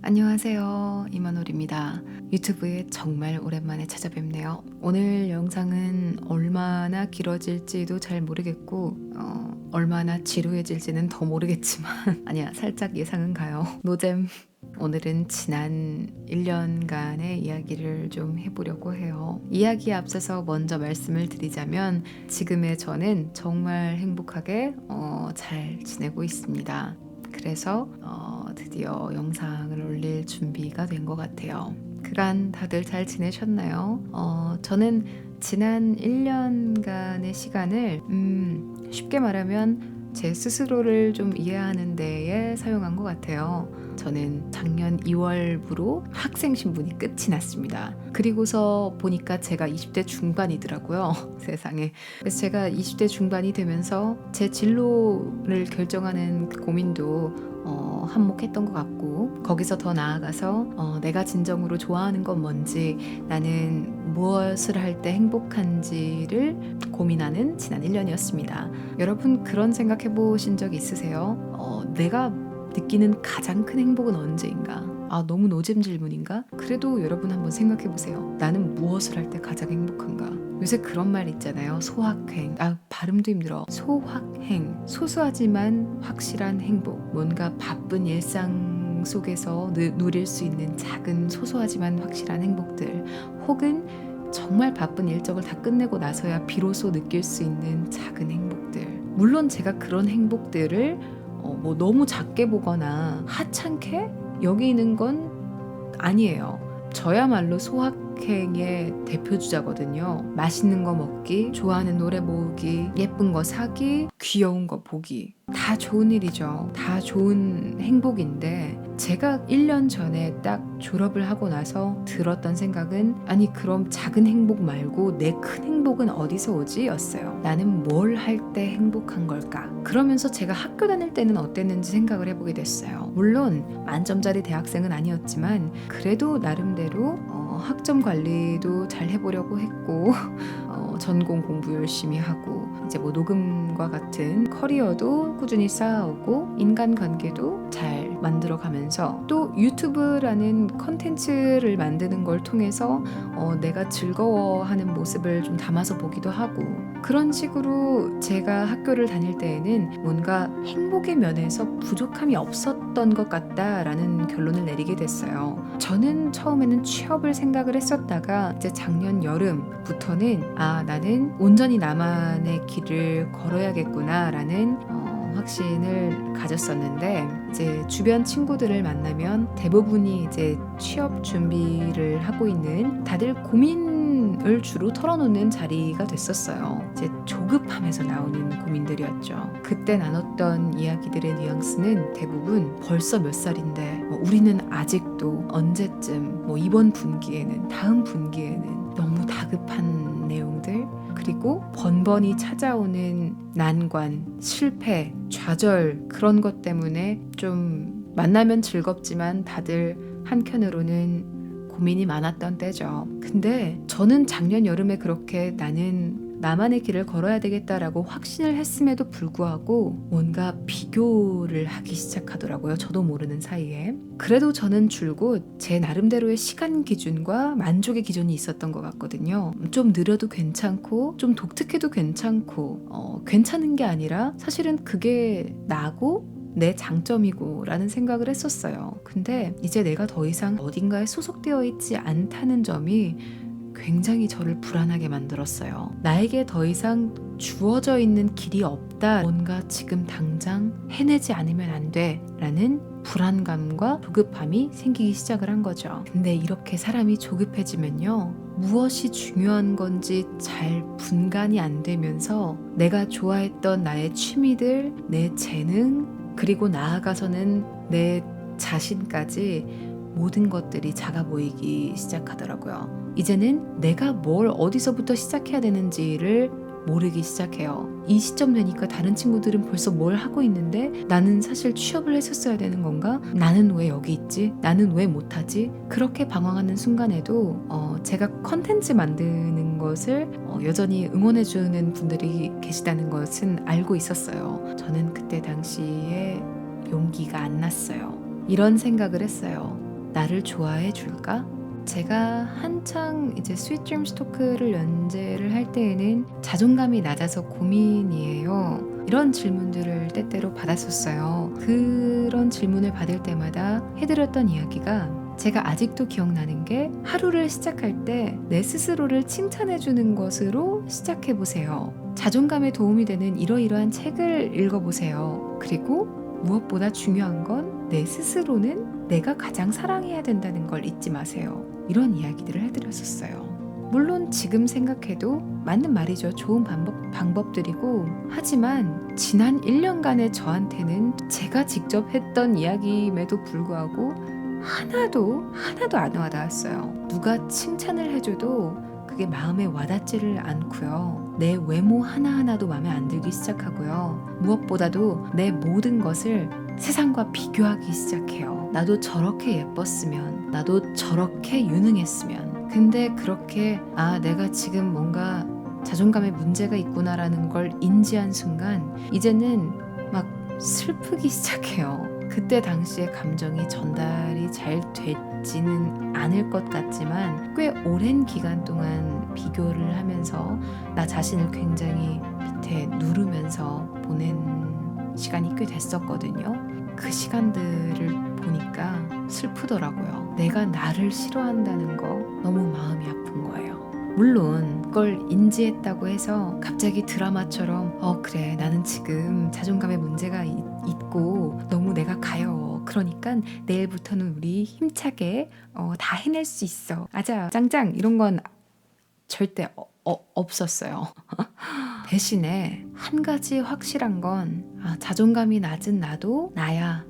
안녕하세요. 이만홀입니다. 유튜브에 정말 오랜만에 찾아뵙네요. 오늘 영상은 얼마나 길어질지도 잘 모르겠고 얼마나 지루해질지는 더 모르겠지만 아니야, 살짝 예상은 가요. 노잼. 오늘은 지난 1년간의 이야기를 좀 해보려고 해요. 이야기에 앞서서 먼저 말씀을 드리자면 지금의 저는 정말 행복하게 잘 지내고 있습니다. 그래서 드디어 영상을 올릴 준비가 된 것 같아요. 그간 다들 잘 지내셨나요? 저는 지난 1년간의 시간을 쉽게 말하면 제 스스로를 좀 이해하는 데에 사용한 것 같아요. 저는 작년 2월부로 학생 신분이 끝이 났습니다. 그리고서 보니까 제가 20대 중반이더라고요. 세상에. 그래서 제가 20대 중반이 되면서 제 진로를 결정하는 고민도 한몫했던 것 같고, 거기서 더 나아가서 내가 진정으로 좋아하는 건 뭔지, 나는 무엇을 할 때 행복한지를 고민하는 지난 1년이었습니다. 여러분 그런 생각 해보신 적 있으세요? 내가 느끼는 가장 큰 행복은 언제인가? 너무 노잼 질문인가? 그래도 여러분 한번 생각해 보세요. 나는 무엇을 할 때 가장 행복한가? 요새 그런 말 있잖아요. 소확행. 발음도 힘들어. 소확행. 소소하지만 확실한 행복. 뭔가 바쁜 일상 속에서 누릴 수 있는 작은 소소하지만 확실한 행복들. 혹은 정말 바쁜 일정을 다 끝내고 나서야 비로소 느낄 수 있는 작은 행복들. 물론 제가 그런 행복들을 너무 작게 보거나 하찮게 여기는 건 아니에요. 저야말로 소확행의 대표주자거든요. 맛있는 거 먹기, 좋아하는 노래 모으기, 예쁜 거 사기, 귀여운 거 보기. 다 좋은 일이죠. 다 좋은 행복인데 제가 1년 전에 딱 졸업을 하고 나서 들었던 생각은, 아니 그럼 작은 행복 말고 내 큰 행복은 어디서 오지? 였어요. 나는 뭘 할 때 행복한 걸까? 그러면서 제가 학교 다닐 때는 어땠는지 생각을 해보게 됐어요. 물론 만점짜리 대학생은 아니었지만 그래도 나름대로 학점 관리도 잘 해보려고 했고 전공 공부 열심히 하고 이제 뭐 녹음과 같은 커리어도 꾸준히 쌓아오고 인간관계도 잘 만들어가면서 또 유튜브라는 컨텐츠를 만드는 걸 통해서 내가 즐거워하는 모습을 좀 담아서 보기도 하고, 그런 식으로 제가 학교를 다닐 때에는 뭔가 행복의 면에서 부족함이 없었던 것 같다라는 결론을 내리게 됐어요. 저는 처음에는 취업을 생각을 했었다가 이제 작년 여름부터는 나는 온전히 나만의 길을 걸어야겠구나라는 확신을 가졌었는데, 이제 주변 친구들을 만나면 대부분이 이제 취업 준비를 하고 있는, 다들 고민을 주로 털어놓는 자리가 됐었어요. 이제 조급함에서 나오는 고민들이었죠. 그때 나눴던 이야기들의 뉘앙스는 대부분 벌써 몇 살인데 우리는 아직도 언제쯤 이번 분기에는, 다음 분기에는, 너무 다급한 내용들, 그리고 번번이 찾아오는 난관, 실패, 좌절, 그런 것 때문에 좀 만나면 즐겁지만 다들 한켠으로는 고민이 많았던 때죠. 근데 저는 작년 여름에 그렇게 나는 나만의 길을 걸어야 되겠다라고 확신을 했음에도 불구하고 뭔가 비교를 하기 시작하더라고요. 저도 모르는 사이에. 그래도 저는 줄곧 제 나름대로의 시간 기준과 만족의 기준이 있었던 것 같거든요. 좀 느려도 괜찮고 좀 독특해도 괜찮고 괜찮은 게 아니라 사실은 그게 나고 내 장점이고 라는 생각을 했었어요. 근데 이제 내가 더 이상 어딘가에 소속되어 있지 않다는 점이 굉장히 저를 불안하게 만들었어요. 나에게 더 이상 주어져 있는 길이 없다. 뭔가 지금 당장 해내지 않으면 안 돼. 라는 불안감과 조급함이 생기기 시작을 한 거죠. 근데 이렇게 사람이 조급해지면요, 무엇이 중요한 건지 잘 분간이 안 되면서 내가 좋아했던 나의 취미들, 내 재능, 그리고 나아가서는 내 자신까지 모든 것들이 작아 보이기 시작하더라고요. 이제는 내가 뭘 어디서부터 시작해야 되는지를 모르기 시작해요. 이 시점 되니까 다른 친구들은 벌써 뭘 하고 있는데 나는 사실 취업을 했었어야 되는 건가? 나는 왜 여기 있지? 나는 왜 못하지? 그렇게 방황하는 순간에도 제가 컨텐츠 만드는 것을 여전히 응원해주는 분들이 계시다는 것은 알고 있었어요. 저는 그때 당시에 용기가 안 났어요. 이런 생각을 했어요. 나를 좋아해 줄까? 제가 한창 이제 스윗 드림스 토크를 연재를 할 때에는 자존감이 낮아서 고민이에요. 이런 질문들을 때때로 받았었어요. 그런 질문을 받을 때마다 해드렸던 이야기가, 제가 아직도 기억나는 게, 하루를 시작할 때 내 스스로를 칭찬해주는 것으로 시작해보세요. 자존감에 도움이 되는 이러이러한 책을 읽어보세요. 그리고 무엇보다 중요한 건 내 스스로는 내가 가장 사랑해야 된다는 걸 잊지 마세요. 이런 이야기들을 해드렸었어요. 물론 지금 생각해도 맞는 말이죠. 좋은 방법들이고, 하지만 지난 1년간의 저한테는 제가 직접 했던 이야기임에도 불구하고 하나도 안 와닿았어요. 누가 칭찬을 해줘도 그게 마음에 와닿지를 않고요. 내 외모 하나하나도 마음에 안 들기 시작하고요. 무엇보다도 내 모든 것을 세상과 비교하기 시작해요. 나도 저렇게 예뻤으면, 나도 저렇게 유능했으면. 근데 그렇게 내가 지금 뭔가 자존감에 문제가 있구나라는 걸 인지한 순간 이제는 막 슬프기 시작해요. 그때 당시의 감정이 전달이 잘 되지는 않을 것 같지만 꽤 오랜 기간 동안 비교를 하면서 나 자신을 굉장히 밑에 누르면서 보낸 시간이 꽤 됐었거든요. 그 시간들을 보니까 슬프더라고요. 내가 나를 싫어한다는 거 너무 마음이 아픈 거예요. 물론 그걸 인지했다고 해서 갑자기 드라마처럼 그래, 나는 지금 자존감에 문제가 있고 너무 내가 가여워. 그러니까 내일부터는 우리 힘차게 다 해낼 수 있어. 아자 짱짱, 이런 건 절대 없었어요. 대신에 한 가지 확실한 건 자존감이 낮은 나도 나야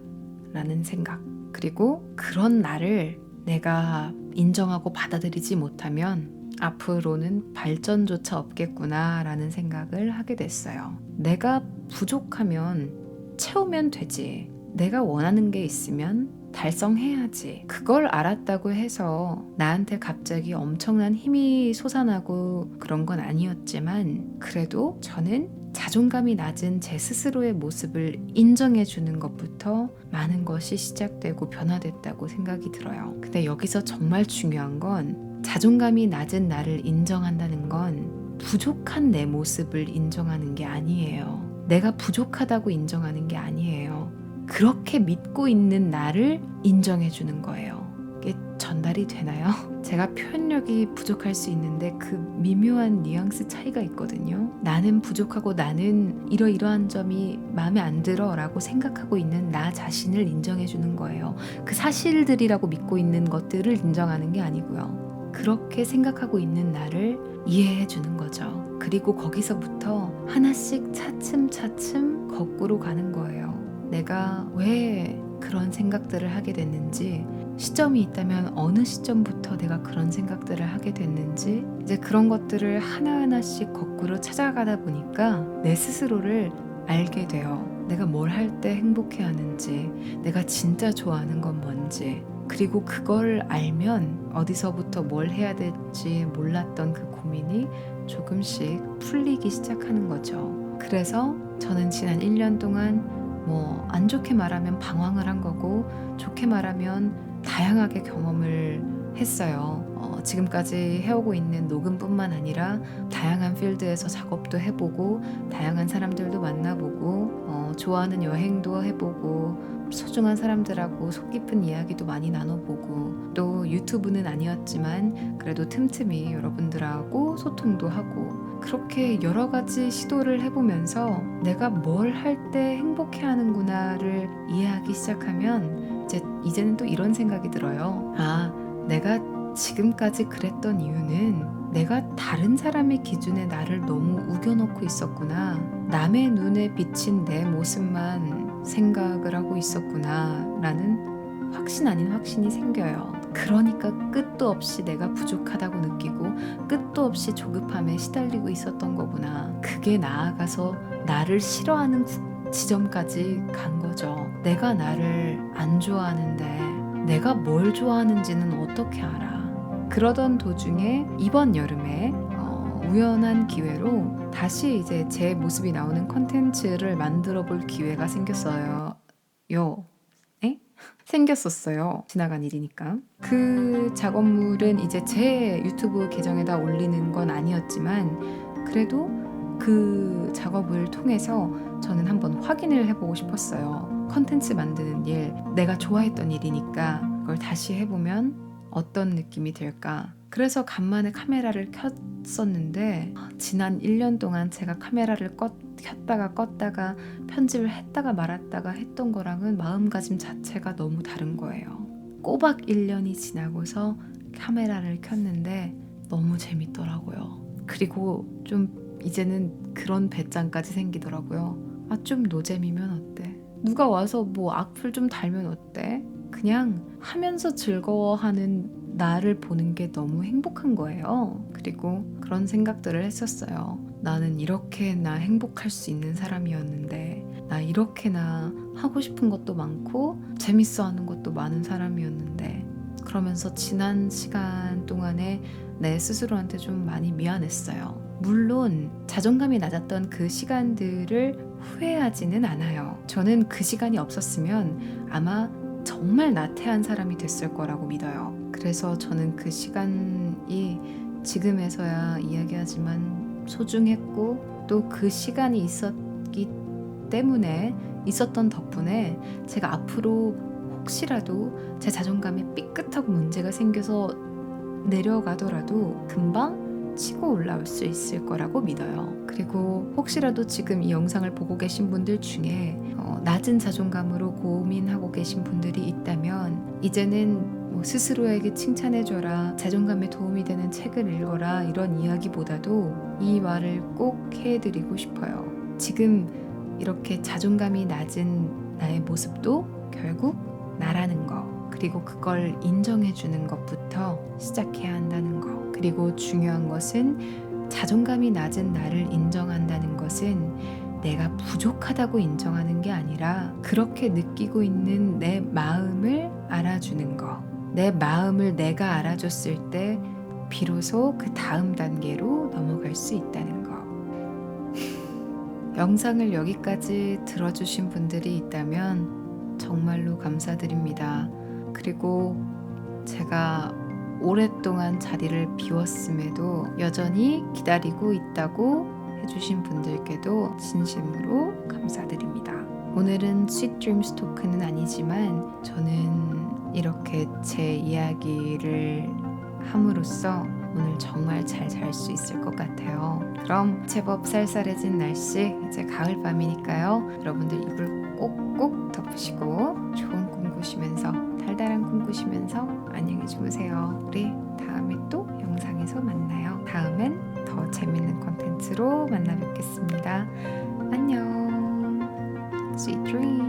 라는 생각, 그리고 그런 나를 내가 인정하고 받아들이지 못하면 앞으로는 발전조차 없겠구나 라는 생각을 하게 됐어요. 내가 부족하면 채우면 되지. 내가 원하는 게 있으면 달성해야지. 그걸 알았다고 해서 나한테 갑자기 엄청난 힘이 솟아나고 그런 건 아니었지만, 그래도 저는 자존감이 낮은 제 스스로의 모습을 인정해 주는 것부터 많은 것이 시작되고 변화됐다고 생각이 들어요. 근데 여기서 정말 중요한 건, 자존감이 낮은 나를 인정한다는 건 부족한 내 모습을 인정하는 게 아니에요. 내가 부족하다고 인정하는 게 아니에요. 그렇게 믿고 있는 나를 인정해 주는 거예요. 이게 전달이 되나요? 제가 표현력이 부족할 수 있는데 그 미묘한 뉘앙스 차이가 있거든요. 나는 부족하고 나는 이러이러한 점이 마음에 안 들어 라고 생각하고 있는 나 자신을 인정해 주는 거예요. 그 사실들이라고 믿고 있는 것들을 인정하는 게 아니고요. 그렇게 생각하고 있는 나를 이해해 주는 거죠. 그리고 거기서부터 하나씩 차츰차츰 거꾸로 가는 거예요. 내가 왜 그런 생각들을 하게 됐는지, 시점이 있다면 어느 시점부터 내가 그런 생각들을 하게 됐는지, 이제 그런 것들을 하나하나씩 거꾸로 찾아가다 보니까 내 스스로를 알게 돼요. 내가 뭘 할 때 행복해하는지, 내가 진짜 좋아하는 건 뭔지, 그리고 그걸 알면 어디서부터 뭘 해야 될지 몰랐던 그 고민이 조금씩 풀리기 시작하는 거죠. 그래서 저는 지난 1년 동안 안 좋게 말하면 방황을 한 거고, 좋게 말하면 다양하게 경험을 했어요. 지금까지 해오고 있는 녹음뿐만 아니라 다양한 필드에서 작업도 해보고, 다양한 사람들도 만나보고, 좋아하는 여행도 해보고, 소중한 사람들하고 속 깊은 이야기도 많이 나눠보고, 또 유튜브는 아니었지만 그래도 틈틈이 여러분들하고 소통도 하고, 그렇게 여러 가지 시도를 해보면서 내가 뭘 할 때 행복해하는구나를 이해하기 시작하면 이제는 또 이런 생각이 들어요. 내가 지금까지 그랬던 이유는 내가 다른 사람의 기준에 나를 너무 우겨놓고 있었구나. 남의 눈에 비친 내 모습만 생각을 하고 있었구나 라는 확신 아닌 확신이 생겨요. 그러니까 끝도 없이 내가 부족하다고 느끼고 끝도 없이 조급함에 시달리고 있었던 거구나. 그게 나아가서 나를 싫어하는 지점까지 간 거죠. 내가 나를 안 좋아하는데 내가 뭘 좋아하는지는 어떻게 알아? 그러던 도중에 이번 여름에 우연한 기회로 다시 이제 제 모습이 나오는 컨텐츠를 만들어 볼 기회가 생겼어요. 생겼었어요. 지나간 일이니까. 그 작업물은 이제 제 유튜브 계정에다 올리는 건 아니었지만 그래도 그 작업을 통해서 저는 한번 확인을 해보고 싶었어요. 컨텐츠 만드는 일, 내가 좋아했던 일이니까 그걸 다시 해보면 어떤 느낌이 들까. 그래서 간만에 카메라를 켰었는데 지난 1년 동안 제가 카메라를 켰다가 껐다가 편집을 했다가 말았다가 했던 거랑은 마음가짐 자체가 너무 다른 거예요. 꼬박 1년이 지나고서 카메라를 켰는데 너무 재밌더라고요. 그리고 좀 이제는 그런 배짱까지 생기더라고요. 아, 좀 노잼이면 어때? 누가 와서 뭐 악플 좀 달면 어때? 그냥 하면서 즐거워하는 나를 보는 게 너무 행복한 거예요. 그리고 그런 생각들을 했었어요. 나는 이렇게나 행복할 수 있는 사람이었는데, 나 이렇게나 하고 싶은 것도 많고 재밌어 하는 것도 많은 사람이었는데, 그러면서 지난 시간 동안에 내 스스로한테 좀 많이 미안했어요. 물론 자존감이 낮았던 그 시간들을 후회하지는 않아요. 저는 그 시간이 없었으면 아마 정말 나태한 사람이 됐을 거라고 믿어요. 그래서 저는 그 시간이 지금에서야 이야기하지만 소중했고 또 그 시간이 있었던 덕분에 제가 앞으로 혹시라도 제 자존감에 삐끗하고 문제가 생겨서 내려가더라도 금방 치고 올라올 수 있을 거라고 믿어요. 그리고 혹시라도 지금 이 영상을 보고 계신 분들 중에 낮은 자존감으로 고민하고 계신 분들이 있다면 이제는 뭐 스스로에게 칭찬해줘라, 자존감에 도움이 되는 책을 읽어라 이런 이야기보다도 이 말을 꼭 해드리고 싶어요. 지금 이렇게 자존감이 낮은 나의 모습도 결국 나라는 거, 그리고 그걸 인정해주는 것부터 시작해야 한다는 거. 그리고 중요한 것은 자존감이 낮은 나를 인정한다는 것은 내가 부족하다고 인정하는 게 아니라 그렇게 느끼고 있는 내 마음을 알아주는 거. 내 마음을 내가 알아줬을 때 비로소 그 다음 단계로 넘어갈 수 있다는 거. 영상을 여기까지 들어주신 분들이 있다면 정말로 감사드립니다. 그리고 제가 오랫동안 자리를 비웠음에도 여전히 기다리고 있다고 해주신 분들께도 진심으로 감사드립니다. 오늘은 Sweet Dreams 토크는 아니지만 저는 이렇게 제 이야기를 함으로써 오늘 정말 잘 잘 수 있을 것 같아요. 그럼 제법 쌀쌀해진 날씨, 이제 가을밤이니까요. 여러분들 이불 꼭꼭 덮으시고 좋은 꿈 꾸시면서, 달달한 꿈 꾸시면서 안녕히 주무세요. 우리 다음에 또 영상에서 만나요. 다음엔 더 재밌는 콘텐츠로 만나 뵙겠습니다. 안녕. Sweet dreams.